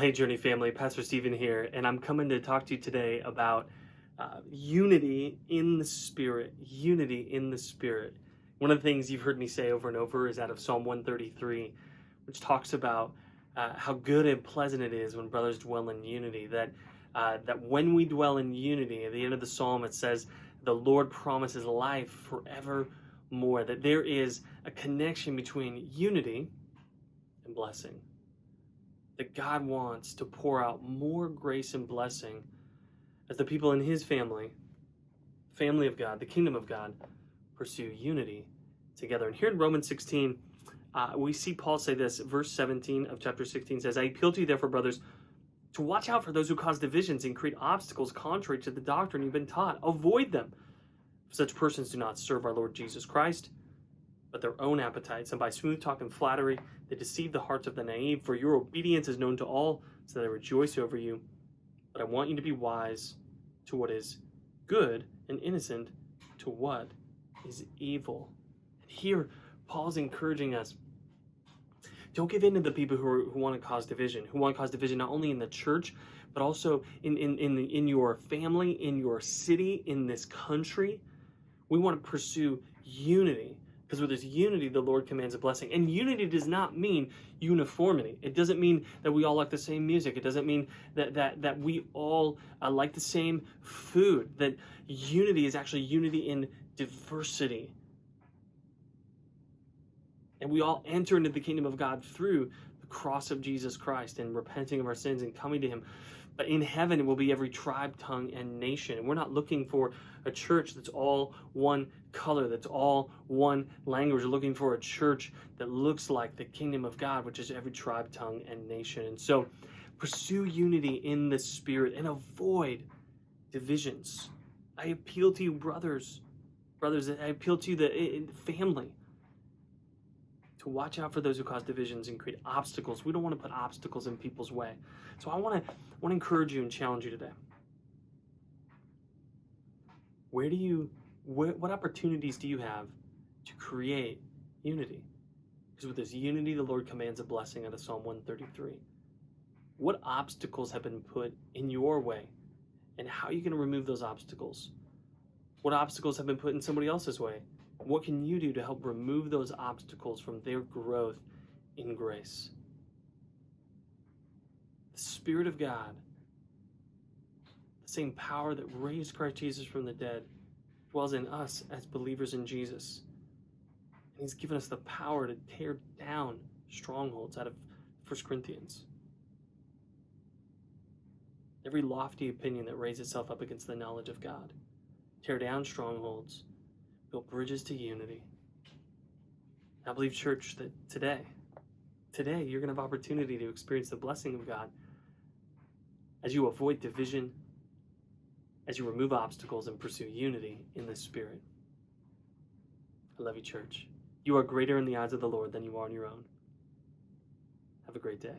Hey, Journey family, Pastor Stephen here, and I'm coming to talk to you today about unity in the Spirit. Unity in the Spirit. One of the things you've heard me say over and over is out of Psalm 133, which talks about how good and pleasant it is when brothers dwell in unity. That when we dwell in unity, at the end of the psalm, it says, the Lord promises life forevermore. That there is a connection between unity and blessing. That God wants to pour out more grace and blessing as the people in his family of God, the kingdom of God, pursue unity together. And here in Romans 16, we see Paul say this. Verse 17 of chapter 16 says, I appeal to you therefore, brothers, to watch out for those who cause divisions and create obstacles contrary to the doctrine you've been taught. Avoid them. Such persons do not serve our Lord Jesus Christ, but their own appetites, and by smooth talk and flattery they deceive the hearts of the naive. For your obedience is known to all, so they rejoice over you. But I want you to be wise to what is good and innocent to what is evil. And here, Paul's encouraging us, don't give in to the people who want to cause division, not only in the church, but also in your family, in your city, in this country. We want to pursue unity. Because with this unity, the Lord commands a blessing. And unity does not mean uniformity. It doesn't mean that we all like the same music. It doesn't mean that we all like the same food. That unity is actually unity in diversity. And we all enter into the kingdom of God through the cross of Jesus Christ and repenting of our sins and coming to him. But in heaven, it will be every tribe, tongue, and nation. And we're not looking for a church that's all one color, that's all one language. We're looking for a church that looks like the kingdom of God, which is every tribe, tongue, and nation. And so pursue unity in the Spirit and avoid divisions. I appeal to you, brothers. I appeal to you, the family, to watch out for those who cause divisions and create obstacles. We don't want to put obstacles in people's way. So I want to encourage you and challenge you today. What opportunities do you have to create unity? Because with this unity, the Lord commands a blessing out of Psalm 133. What obstacles have been put in your way? And how are you going to remove those obstacles? What obstacles have been put in somebody else's way? What can you do to help remove those obstacles from their growth in grace? The Spirit of God, the same power that raised Christ Jesus from the dead, dwells in us as believers in Jesus. And he's given us the power to tear down strongholds out of 1 Corinthians. Every lofty opinion that raises itself up against the knowledge of God. Tear down strongholds. Build bridges to unity. I believe, church, that today you're going to have opportunity to experience the blessing of God as you avoid division, as you remove obstacles and pursue unity in the Spirit. I love you, church. You are greater in the eyes of the Lord than you are on your own. Have a great day.